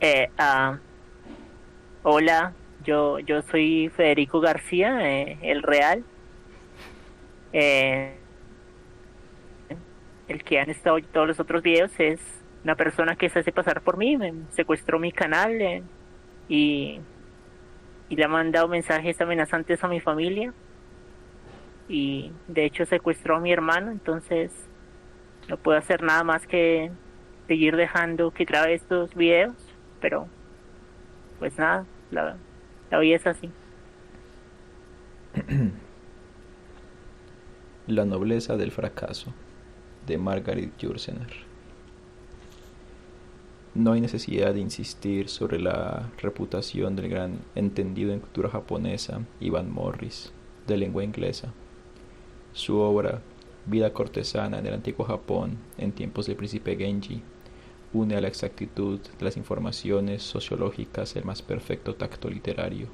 Eh, ah, Hola, yo soy Federico García, el Real, eh, el que han estado en todos los otros videos es una persona que se hace pasar por mí, me secuestró mi canal y, y le ha mandado mensajes amenazantes a mi familia y de hecho secuestró a mi hermano, entonces no puedo hacer nada más que seguir dejando que grabe estos videos, pero pues nada, la vida es así. La nobleza del fracaso, de Margaret Jursener. No hay necesidad de insistir sobre la reputación del gran entendido en cultura japonesa Ivan Morris, de lengua inglesa. Su obra, Vida cortesana en el antiguo Japón en tiempos del príncipe Genji, une a la exactitud de las informaciones sociológicas el más perfecto tacto literario.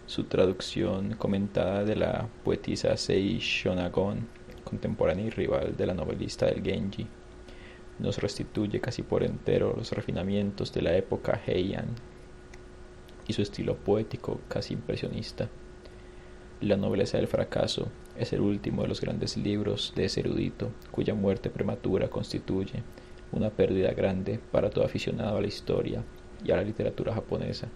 Su traducción comentada de la poetisa Sei Shonagon, contemporánea y rival de la novelista del Genji, nos restituye casi por entero los refinamientos de la época Heian y su estilo poético casi impresionista. La nobleza del fracaso es el último de los grandes libros de ese erudito, cuya muerte prematura constituye una pérdida grande para todo aficionado a la historia y a la literatura japonesa.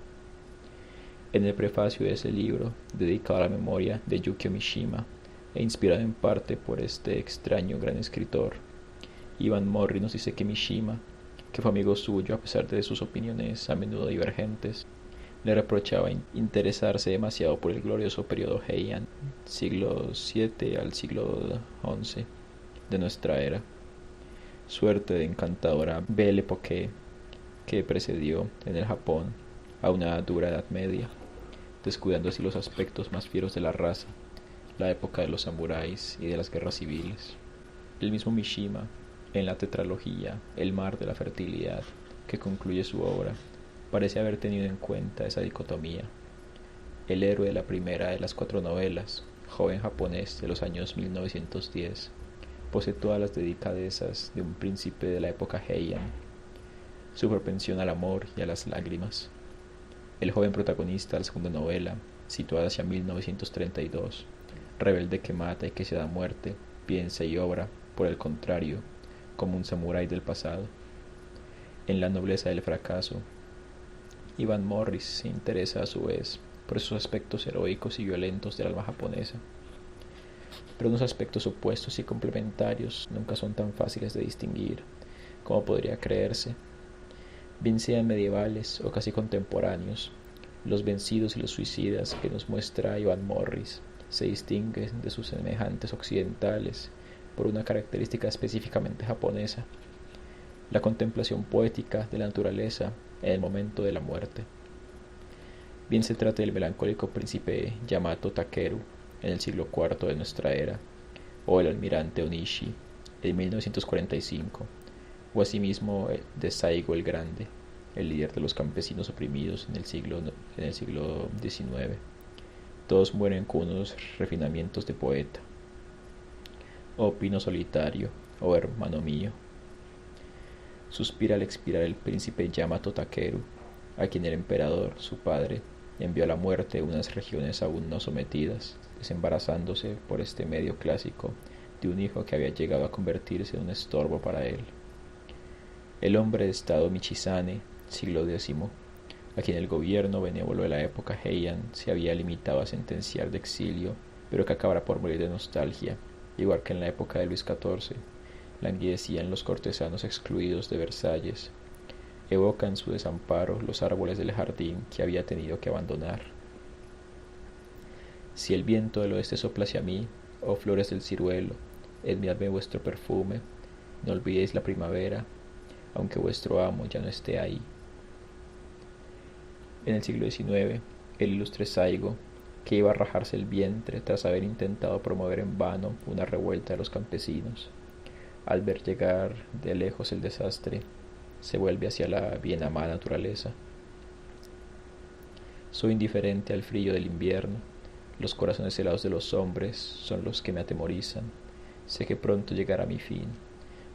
En el prefacio de ese libro, dedicado a la memoria de Yukio Mishima e inspirado en parte por este extraño gran escritor, Ivan Morri nos dice que Mishima, que fue amigo suyo a pesar de sus opiniones a menudo divergentes, le reprochaba interesarse demasiado por el glorioso periodo Heian, siglo VII al siglo XI de nuestra era, suerte de encantadora Belle Époque que precedió en el Japón a una dura Edad Media, descuidando así los aspectos más fieros de la raza, la época de los samuráis y de las guerras civiles. El mismo Mishima, en la tetralogía El mar de la fertilidad, que concluye su obra, parece haber tenido en cuenta esa dicotomía. El héroe de la primera de las cuatro novelas, joven japonés de los años 1910, posee todas las delicadezas de un príncipe de la época Heian, su propensión al amor y a las lágrimas. El joven protagonista de la segunda novela, situada hacia 1932, rebelde que mata y que se da muerte, piensa y obra, por el contrario, como un samurái del pasado. En la nobleza del fracaso, Ivan Morris se interesa a su vez por esos aspectos heroicos y violentos del alma japonesa. Pero unos aspectos opuestos y complementarios nunca son tan fáciles de distinguir como podría creerse. Bien sean medievales o casi contemporáneos, los vencidos y los suicidas que nos muestra Ivan Morris se distinguen de sus semejantes occidentales por una característica específicamente japonesa: la contemplación poética de la naturaleza en el momento de la muerte. Bien se trata del melancólico príncipe Yamato Takeru en el siglo IV de nuestra era, o el almirante Onishi en 1945, o asimismo de Saigo el Grande, el líder de los campesinos oprimidos en el siglo XIX. Todos mueren con unos refinamientos de poeta. Oh pino solitario, oh hermano mío, suspira al expirar el príncipe Yamato Takeru, a quien el emperador, su padre, envió a la muerte unas regiones aún no sometidas, desembarazándose por este medio clásico de un hijo que había llegado a convertirse en un estorbo para él. El hombre de estado Michizane, siglo X, a quien el gobierno benévolo de la época Heian se había limitado a sentenciar de exilio, pero que acabará por morir de nostalgia, igual que en la época de Luis XIV, languidecían los cortesanos excluidos de Versalles, evoca en su desamparo los árboles del jardín que había tenido que abandonar. Si el viento del oeste sopla hacia mí, oh flores del ciruelo, enviadme vuestro perfume, no olvidéis la primavera, aunque vuestro amo ya no esté ahí. En el siglo XIX, el ilustre Saigo, que iba a rajarse el vientre tras haber intentado promover en vano una revuelta de los campesinos, al ver llegar de lejos el desastre, se vuelve hacia la bien amada naturaleza. Soy indiferente al frío del invierno, los corazones helados de los hombres son los que me atemorizan, sé que pronto llegará mi fin,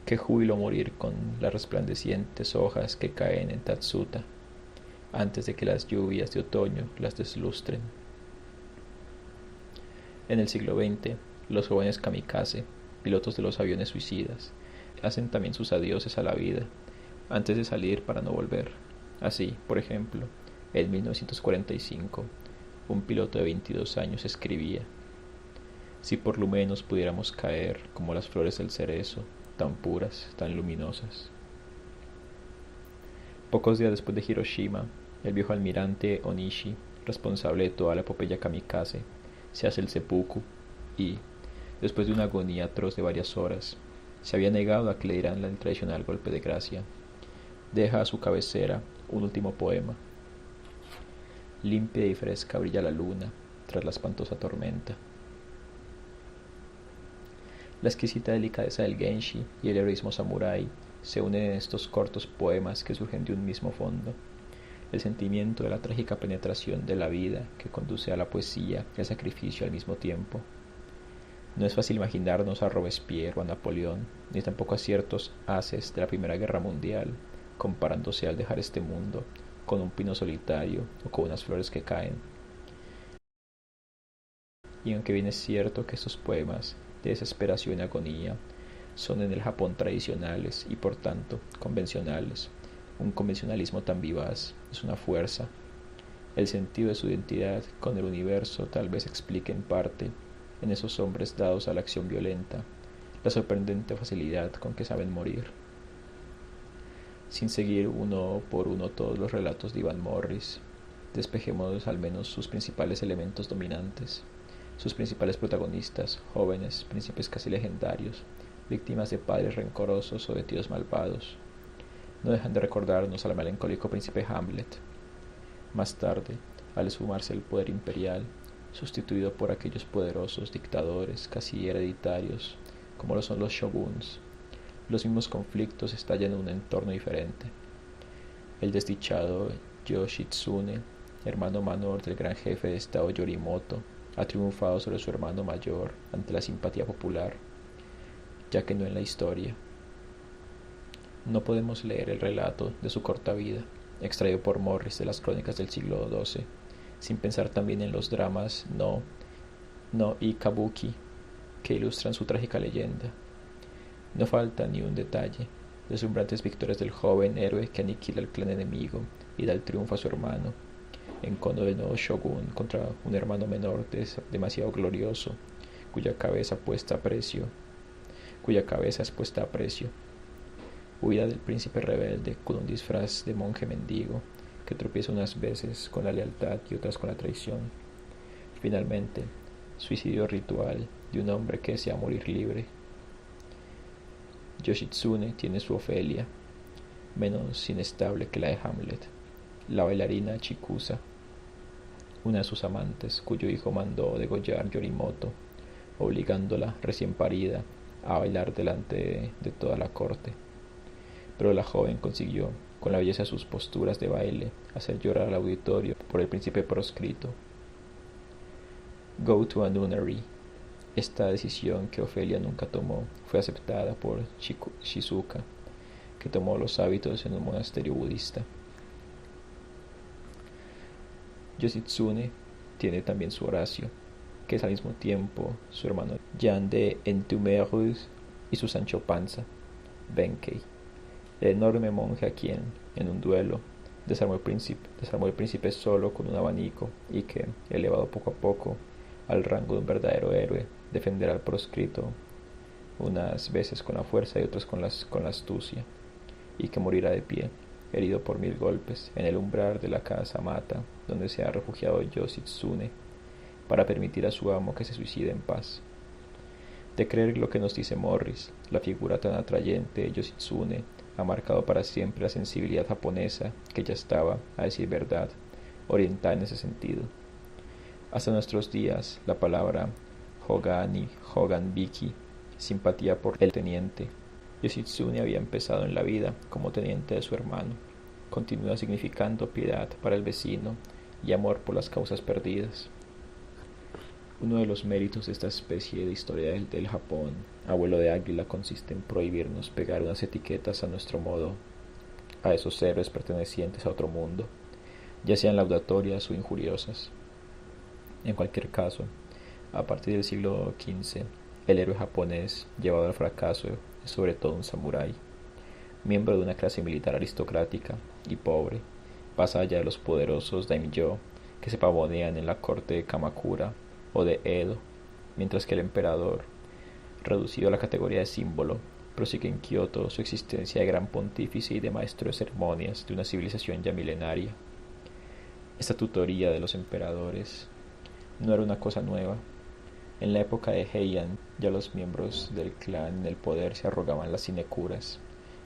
qué júbilo morir con las resplandecientes hojas que caen en Tatsuta. antes de que las lluvias de otoño las deslustren. En el siglo XX, los jóvenes kamikaze, pilotos de los aviones suicidas, hacen también sus adioses a la vida antes de salir para no volver. Así, por ejemplo, en 1945, un piloto de 22 años escribía: si por lo menos pudiéramos caer como las flores del cerezo, tan puras, tan luminosas. Pocos días después de Hiroshima, el viejo almirante Onishi, responsable de toda la epopeya kamikaze, se hace el seppuku y, después de una agonía atroz de varias horas, se había negado a que le dieran el tradicional golpe de gracia. Deja a su cabecera un último poema. Limpia y fresca brilla la luna tras la espantosa tormenta. La exquisita delicadeza del Genshi y el heroísmo samurái se unen en estos cortos poemas que surgen de un mismo fondo. El sentimiento de la trágica penetración de la vida que conduce a la poesía y al sacrificio al mismo tiempo. No es fácil imaginarnos a Robespierre o a Napoleón, ni tampoco a ciertos haces de la Primera Guerra Mundial, comparándose al dejar este mundo con un pino solitario o con unas flores que caen. Y aunque bien es cierto que estos poemas de desesperación y agonía son en el Japón tradicionales y por tanto convencionales, un convencionalismo tan vivaz es una fuerza. El sentido de su identidad con el universo tal vez explique en parte, en esos hombres dados a la acción violenta, la sorprendente facilidad con que saben morir. Sin seguir uno por uno todos los relatos de Iván Morris, despejemos al menos sus principales elementos dominantes, sus principales protagonistas, jóvenes, príncipes casi legendarios, víctimas de padres rencorosos o de tíos malvados. No dejan de recordarnos al melancólico príncipe Hamlet. Más tarde, al esfumarse el poder imperial, sustituido por aquellos poderosos dictadores casi hereditarios, como lo son los shoguns, los mismos conflictos estallan en un entorno diferente. El desdichado Yoshitsune, hermano menor del gran jefe de estado Yorimoto, ha triunfado sobre su hermano mayor ante la simpatía popular, ya que no en la historia. No podemos leer el relato de su corta vida, extraído por Morris de las crónicas del siglo XII, sin pensar también en los dramas no y kabuki que ilustran su trágica leyenda. No falta ni un detalle, deslumbrantes victorias del joven héroe que aniquila al clan enemigo y da el triunfo a su hermano, en cono del nuevo shogun contra un hermano menor demasiado glorioso, cuya cabeza es puesta a precio. Huida del príncipe rebelde con un disfraz de monje mendigo, que tropieza unas veces con la lealtad y otras con la traición. Finalmente, suicidio ritual de un hombre que desea morir libre. Yoshitsune tiene su Ofelia, menos inestable que la de Hamlet, la bailarina Chikusa, una de sus amantes cuyo hijo mandó degollar Yorimoto, obligándola, recién parida, a bailar delante de toda la corte. Pero la joven consiguió, con la belleza de sus posturas de baile, hacer llorar al auditorio por el príncipe proscrito. Go to a nunnery. Esta decisión que Ofelia nunca tomó fue aceptada por Shizuka, que tomó los hábitos en un monasterio budista. Yoshitsune tiene también su Horacio, que es al mismo tiempo su hermano Jean de Entumerus y su Sancho Panza, Benkei, el enorme monje a quien, en un duelo, desarmó el príncipe solo con un abanico y que, elevado poco a poco al rango de un verdadero héroe, defenderá al proscrito, unas veces con la fuerza y otras con la astucia, y que morirá de pie, herido por 1000 golpes, en el umbral de la casa Mata, donde se ha refugiado Yoshitsune, para permitir a su amo que se suicide en paz. De creer lo que nos dice Morris, la figura tan atrayente de Yoshitsune ha marcado para siempre la sensibilidad japonesa, que ya estaba, a decir verdad, orientada en ese sentido. Hasta nuestros días, la palabra Hoganbiki, simpatía por el teniente. Yoshitsune había empezado en la vida como teniente de su hermano. Continúa significando piedad para el vecino y amor por las causas perdidas. Uno de los méritos de esta especie de historia del Japón, abuelo de águila, consiste en prohibirnos pegar unas etiquetas a nuestro modo a esos héroes pertenecientes a otro mundo, ya sean laudatorias o injuriosas. En cualquier caso, a partir del siglo XV, el héroe japonés llevado al fracaso es sobre todo un samurái, miembro de una clase militar aristocrática y pobre, vasalla de los poderosos daimyo que se pavonean en la corte de Kamakura o de Edo, mientras que el emperador, reducido a la categoría de símbolo, prosigue en Kioto su existencia de gran pontífice y de maestro de ceremonias de una civilización ya milenaria. Esta tutoría de los emperadores no era una cosa nueva. En la época de Heian, ya los miembros del clan en el poder se arrogaban las sinecuras,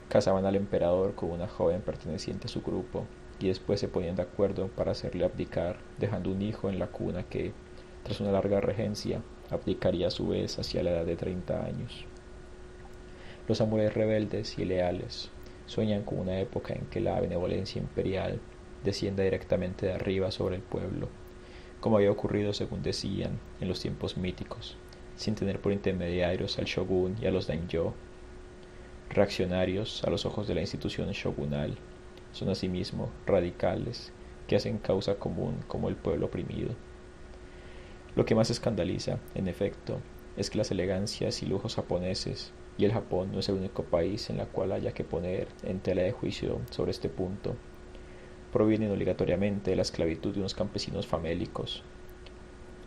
casaban al emperador con una joven perteneciente a su grupo y después se ponían de acuerdo para hacerle abdicar, dejando un hijo en la cuna que, tras una larga regencia, abdicaría a su vez hacia la edad de 30 años. Los samuráis rebeldes y leales sueñan con una época en que la benevolencia imperial descienda directamente de arriba sobre el pueblo, como había ocurrido, según decían, en los tiempos míticos, sin tener por intermediarios al shogun y a los daimyo. Reaccionarios a los ojos de la institución shogunal, son asimismo radicales, que hacen causa común como el pueblo oprimido. Lo que más escandaliza, en efecto, es que las elegancias y lujos japoneses, y el Japón no es el único país en el cual haya que poner en tela de juicio sobre este punto, provienen obligatoriamente de la esclavitud de unos campesinos famélicos.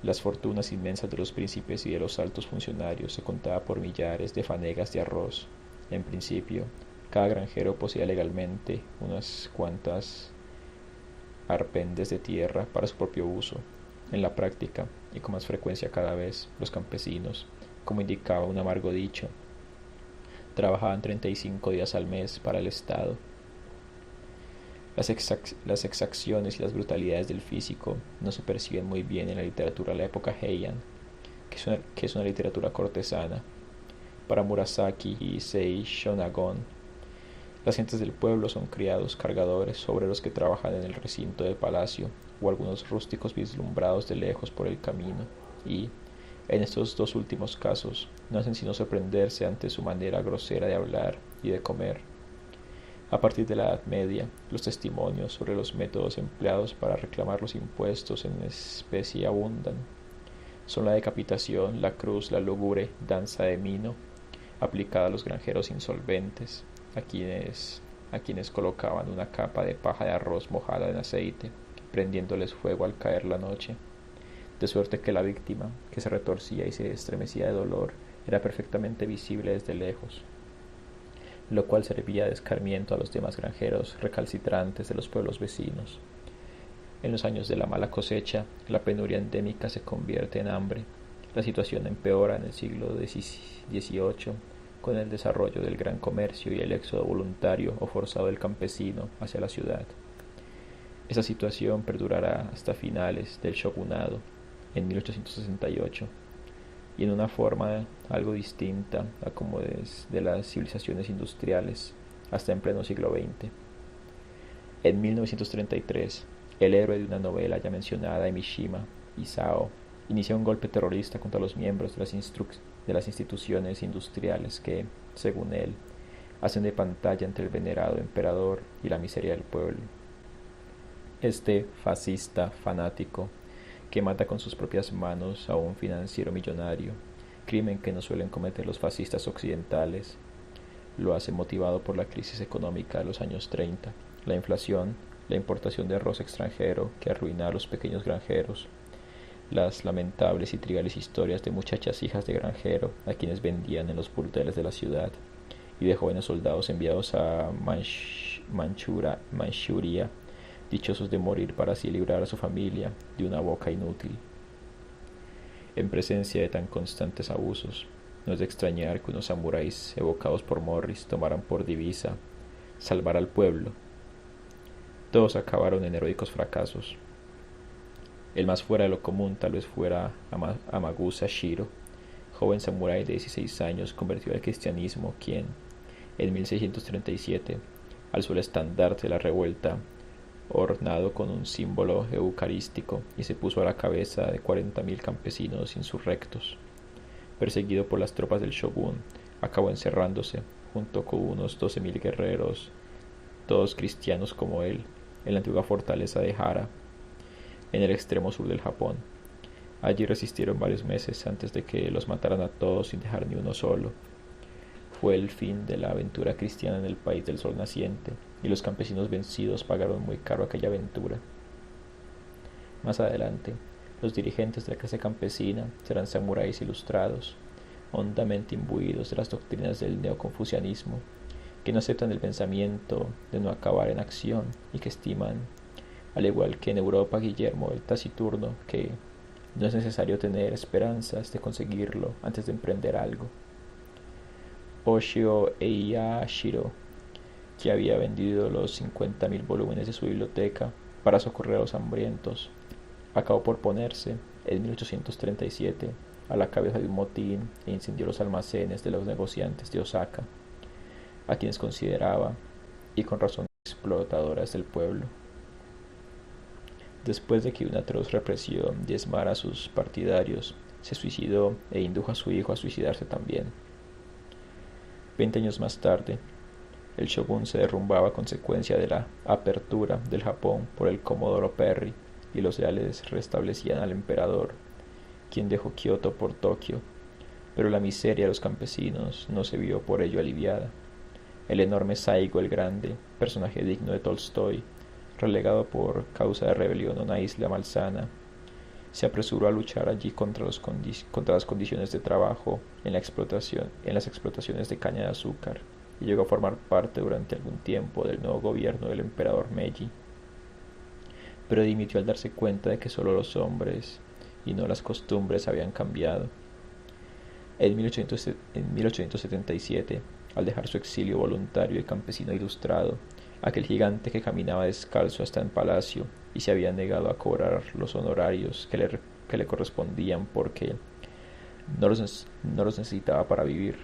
Las fortunas inmensas de los príncipes y de los altos funcionarios se contaba por millares de fanegas de arroz. En principio, cada granjero poseía legalmente unas cuantas arpendes de tierra para su propio uso. En la práctica, y con más frecuencia cada vez, los campesinos, como indicaba un amargo dicho, trabajaban 35 días al mes para el Estado. Las exacciones y las brutalidades del físico no se perciben muy bien en la literatura de la época Heian, que es una literatura cortesana. Para Murasaki y Sei Shonagon, las gentes del pueblo son criados cargadores obreros que trabajan en el recinto del palacio, o algunos rústicos vislumbrados de lejos por el camino, y, en estos dos últimos casos, no hacen sino sorprenderse ante su manera grosera de hablar y de comer. A partir de la Edad Media, los testimonios sobre los métodos empleados para reclamar los impuestos en especie abundan. Son la decapitación, la cruz, la lúgubre danza de Mino, aplicada a los granjeros insolventes, a quienes colocaban una capa de paja de arroz mojada en aceite, prendiéndoles fuego al caer la noche, de suerte que la víctima, que se retorcía y se estremecía de dolor, era perfectamente visible desde lejos, lo cual servía de escarmiento a los demás granjeros recalcitrantes de los pueblos vecinos. En los años de la mala cosecha, la penuria endémica se convierte en hambre. La situación empeora en el siglo XVIII con el desarrollo del gran comercio y el éxodo voluntario o forzado del campesino hacia la ciudad. Esa situación perdurará hasta finales del shogunado, en 1868, y en una forma algo distinta a como de las civilizaciones industriales hasta en pleno siglo XX. En 1933, el héroe de una novela ya mencionada de Mishima, Isao, inicia un golpe terrorista contra los miembros de las instituciones industriales que, según él, hacen de pantalla entre el venerado emperador y la miseria del pueblo. Este fascista fanático que mata con sus propias manos a un financiero millonario, crimen que no suelen cometer los fascistas occidentales, lo hace motivado por la crisis económica de los años 30, la inflación, la importación de arroz extranjero que arruina a los pequeños granjeros, las lamentables y triviales historias de muchachas hijas de granjero a quienes vendían en los burdeles de la ciudad, y de jóvenes soldados enviados a Manchuria, dichosos de morir para así librar a su familia de una boca inútil. En presencia de tan constantes abusos, no es de extrañar que unos samuráis evocados por Morris tomaran por divisa salvar al pueblo. Todos acabaron en heroicos fracasos. El más fuera de lo común tal vez fuera Amagusa Shiro, joven samurái de 16 años convertido al cristianismo, quien, en 1637, alzó el estandarte de la revuelta ornado con un símbolo eucarístico y se puso a la cabeza de 40.000 campesinos insurrectos. Perseguido por las tropas del shogun, acabó encerrándose junto con unos 12.000 guerreros, todos cristianos como él, en la antigua fortaleza de Hara, en el extremo sur del Japón. Allí resistieron varios meses antes de que los mataran a todos sin dejar ni uno solo. Fue el fin de la aventura cristiana en el país del sol naciente, y los campesinos vencidos pagaron muy caro aquella aventura. Más adelante, los dirigentes de la clase campesina serán samuráis ilustrados, hondamente imbuidos de las doctrinas del neoconfucianismo, que no aceptan el pensamiento de no acabar en acción y que estiman, al igual que en Europa Guillermo el Taciturno, que no es necesario tener esperanzas de conseguirlo antes de emprender algo. Oshio Eiyashiro, que había vendido los 50.000 volúmenes de su biblioteca para socorrer a los hambrientos, acabó por ponerse, en 1837, a la cabeza de un motín e incendió los almacenes de los negociantes de Osaka, a quienes consideraba, y con razón, explotadoras del pueblo. Después de que una atroz represión diezmara a sus partidarios, se suicidó e indujo a su hijo a suicidarse también. 20 años más tarde, el shogun se derrumbaba a consecuencia de la apertura del Japón por el Comodoro Perry, y los leales restablecían al emperador, quien dejó Kioto por Tokio, pero la miseria de los campesinos no se vio por ello aliviada. El enorme Saigo el Grande, personaje digno de Tolstoy, relegado por causa de rebelión a una isla malsana, se apresuró a luchar allí contra las condiciones de trabajo en las explotaciones de caña de azúcar, y llegó a formar parte durante algún tiempo del nuevo gobierno del emperador Meiji, pero dimitió al darse cuenta de que solo los hombres y no las costumbres habían cambiado. En 1877, al dejar su exilio voluntario de campesino ilustrado, aquel gigante que caminaba descalzo hasta el palacio y se había negado a cobrar los honorarios que le correspondían porque no los necesitaba para vivir,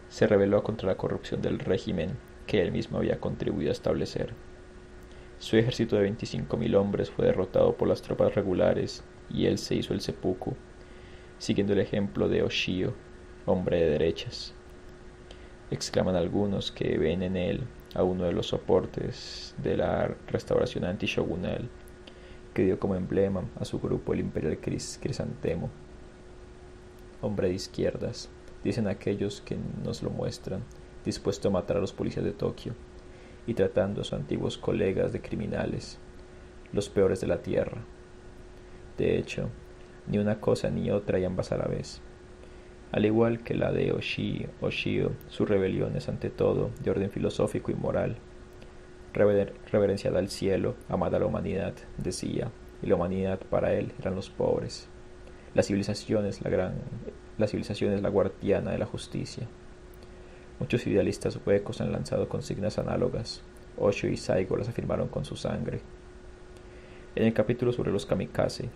se rebeló contra la corrupción del régimen que él mismo había contribuido a establecer. Su ejército de 25.000 hombres fue derrotado por las tropas regulares y él se hizo el seppuku, siguiendo el ejemplo de Oshio, hombre de derechas. Exclaman algunos que ven en él a uno de los soportes de la restauración antishogunal, que dio como emblema a su grupo el imperial crisantemo. Hombre de izquierdas, dicen aquellos que nos lo muestran, dispuesto a matar a los policías de Tokio, y tratando a sus antiguos colegas de criminales, los peores de la tierra. De hecho, ni una cosa ni otra y ambas a la vez. Al igual que la de Oshio, su rebelión es ante todo de orden filosófico y moral. Reverenciada al cielo, amada a la humanidad, decía, y la humanidad para él eran los pobres. La civilización es la guardiana de la justicia. Muchos idealistas huecos han lanzado consignas análogas. Oshio y Saigo las afirmaron con su sangre. En el capítulo sobre los kamikaze,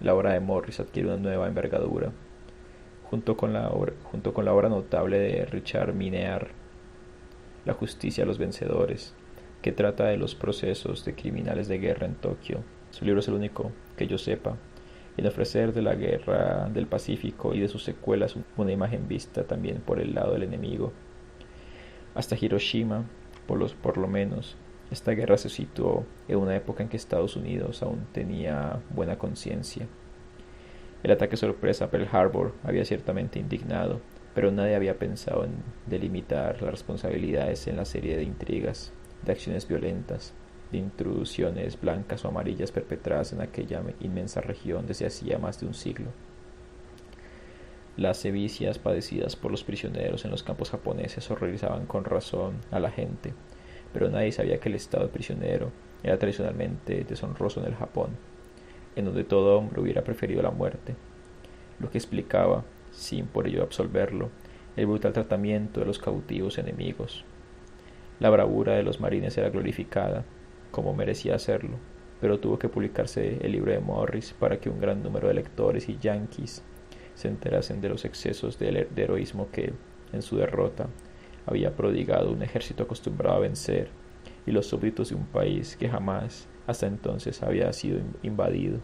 la obra de Morris adquiere una nueva envergadura, junto con la obra notable de Richard Minear, La justicia a los vencedores, que trata de los procesos de criminales de guerra en Tokio. Su libro es el único, que yo sepa, en ofrecer de la guerra del Pacífico y de sus secuelas una imagen vista también por el lado del enemigo. Hasta Hiroshima, por lo menos, esta guerra se situó en una época en que Estados Unidos aún tenía buena conciencia. El ataque sorpresa a Pearl Harbor había ciertamente indignado, pero nadie había pensado en delimitar las responsabilidades en la serie de intrigas, de acciones violentas, de intrusiones blancas o amarillas perpetradas en aquella inmensa región desde hacía más de un siglo. Las sevicias padecidas por los prisioneros en los campos japoneses horrorizaban con razón a la gente, pero nadie sabía que el estado de prisionero era tradicionalmente deshonroso en el Japón, en donde todo hombre hubiera preferido la muerte, lo que explicaba, sin por ello absolverlo, el brutal tratamiento de los cautivos enemigos. La bravura de los marines era glorificada, como merecía hacerlo, pero tuvo que publicarse el libro de Morris para que un gran número de lectores y yanquis se enterasen de los excesos de heroísmo que, en su derrota, había prodigado un ejército acostumbrado a vencer y los súbditos de un país que jamás hasta entonces había sido invadido.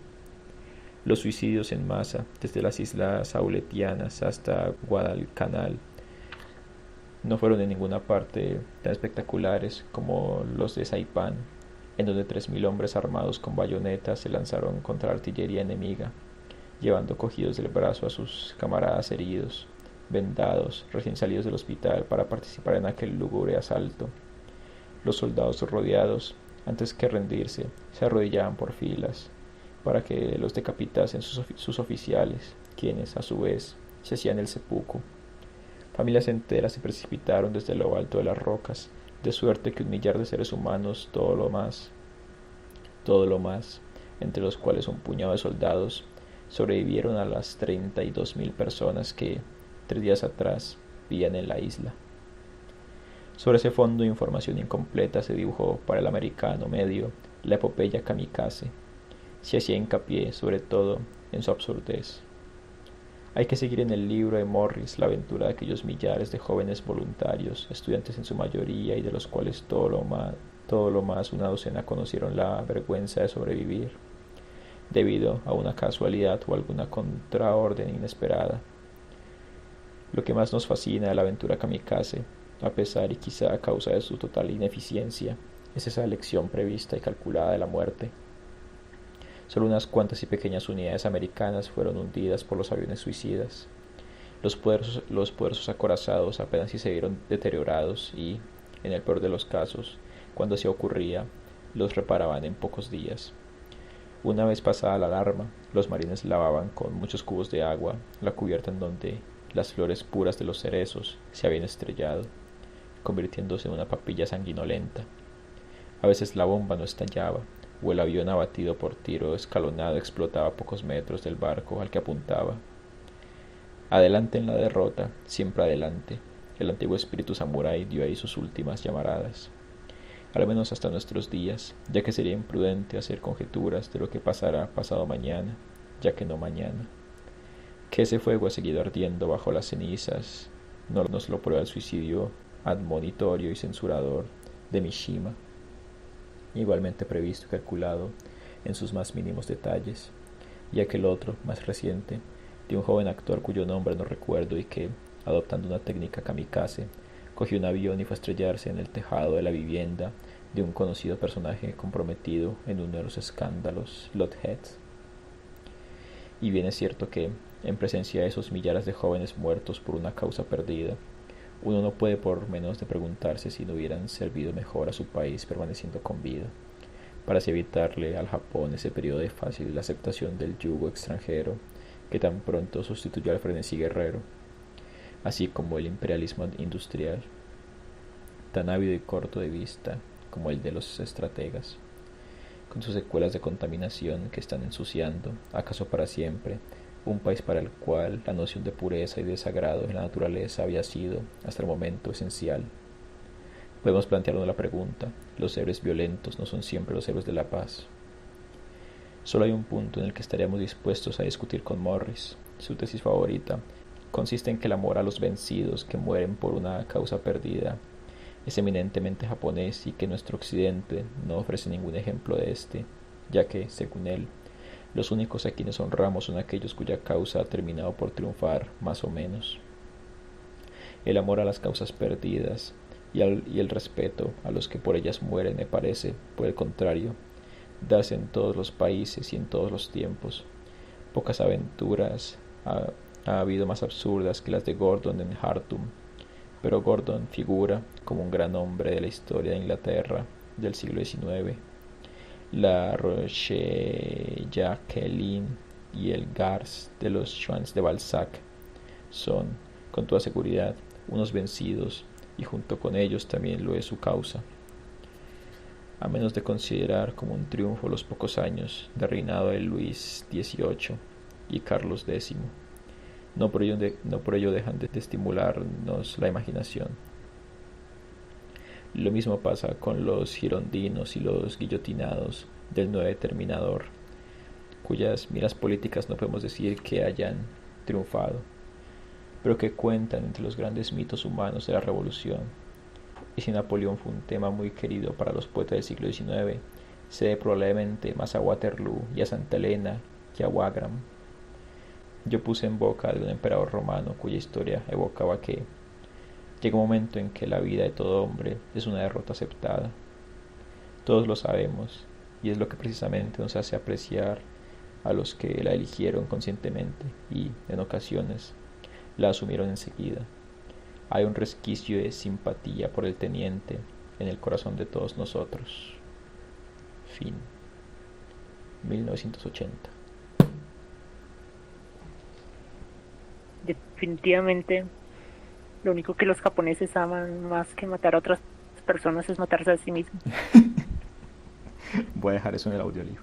Los suicidios en masa, desde las islas Auletianas hasta Guadalcanal, no fueron en ninguna parte tan espectaculares como los de Saipán, en donde 3.000 hombres armados con bayonetas se lanzaron contra la artillería enemiga, llevando cogidos del brazo a sus camaradas heridos, vendados, recién salidos del hospital para participar en aquel lúgubre asalto. Los soldados rodeados, antes que rendirse, se arrodillaban por filas, para que los decapitasen sus oficiales, quienes, a su vez, se hacían el seppuku. Familias enteras se precipitaron desde lo alto de las rocas, de suerte que 1 millar de seres humanos, todo lo más, entre los cuales un puñado de soldados, sobrevivieron a las 32.000 personas que, 3 días atrás, vivían en la isla. Sobre ese fondo de información incompleta se dibujó para el americano medio la epopeya kamikaze. Se hacía hincapié, sobre todo, en su absurdez. Hay que seguir en el libro de Morris la aventura de aquellos millares de jóvenes voluntarios, estudiantes en su mayoría y de los cuales todo lo más 1 docena conocieron la vergüenza de sobrevivir, debido a una casualidad o alguna contraorden inesperada. Lo que más nos fascina de la aventura kamikaze, a pesar y quizá a causa de su total ineficiencia, es esa elección prevista y calculada de la muerte. Solo unas cuantas y pequeñas unidades americanas fueron hundidas por los aviones suicidas. Los poderosos acorazados apenas si se vieron deteriorados y, en el peor de los casos, cuando así ocurría, los reparaban en pocos días. Una vez pasada la alarma, los marines lavaban con muchos cubos de agua la cubierta en donde las flores puras de los cerezos se habían estrellado, convirtiéndose en una papilla sanguinolenta. A veces la bomba no estallaba, o el avión abatido por tiro escalonado explotaba a pocos metros del barco al que apuntaba. Adelante en la derrota, siempre adelante. El antiguo espíritu samurái dio ahí sus últimas llamaradas. Al menos hasta nuestros días, ya que sería imprudente hacer conjeturas de lo que pasará pasado mañana, ya que no mañana. Que ese fuego ha seguido ardiendo bajo las cenizas, no nos lo prueba el suicidio admonitorio y censurador de Mishima, igualmente previsto y calculado en sus más mínimos detalles, y aquel otro, más reciente, de un joven actor cuyo nombre no recuerdo y que, adoptando una técnica kamikaze, cogió un avión y fue a estrellarse en el tejado de la vivienda de un conocido personaje comprometido en uno de los escándalos Lothead. Y bien es cierto que, en presencia de esos millares de jóvenes muertos por una causa perdida, uno no puede por menos de preguntarse si no hubieran servido mejor a su país permaneciendo con vida, para así evitarle al Japón ese periodo de fácil aceptación del yugo extranjero que tan pronto sustituyó al frenesí guerrero, así como el imperialismo industrial, tan ávido y corto de vista como el de los estrategas, con sus secuelas de contaminación que están ensuciando, acaso para siempre, un país para el cual la noción de pureza y de sagrado en la naturaleza había sido, hasta el momento, esencial. Podemos plantearnos la pregunta: ¿los héroes violentos no son siempre los héroes de la paz? Solo hay un punto en el que estaríamos dispuestos a discutir con Morris. Su tesis favorita consiste en que el amor a los vencidos que mueren por una causa perdida es eminentemente japonés y que nuestro occidente no ofrece ningún ejemplo de este, ya que, según él, los únicos a quienes honramos son aquellos cuya causa ha terminado por triunfar, más o menos. El amor a las causas perdidas y el respeto a los que por ellas mueren me parece, por el contrario, darse en todos los países y en todos los tiempos. Pocas aventuras ha habido más absurdas que las de Gordon en Hartum, pero Gordon figura como un gran hombre de la historia de Inglaterra del siglo XIX. La Roche Jacqueline y el Gars de los Schwanns de Balzac son, con toda seguridad, unos vencidos, y junto con ellos también lo es su causa. A menos de considerar como un triunfo los pocos años de reinado de Luis XVIII y Carlos X, no por ello dejan de estimularnos la imaginación. Lo mismo pasa con los girondinos y los guillotinados del 9 Terminador, cuyas miras políticas no podemos decir que hayan triunfado, pero que cuentan entre los grandes mitos humanos de la Revolución. Y si Napoleón fue un tema muy querido para los poetas del siglo XIX, se debe probablemente más a Waterloo y a Santa Elena que a Wagram. Yo puse en boca de un emperador romano cuya historia evocaba que llega un momento en que la vida de todo hombre es una derrota aceptada. Todos lo sabemos, y es lo que precisamente nos hace apreciar a los que la eligieron conscientemente y, en ocasiones, la asumieron enseguida. Hay un resquicio de simpatía por el teniente en el corazón de todos nosotros. Fin. 1980. Definitivamente, lo único que los japoneses aman más que matar a otras personas es matarse a sí mismos. Voy a dejar eso en el audiolibro.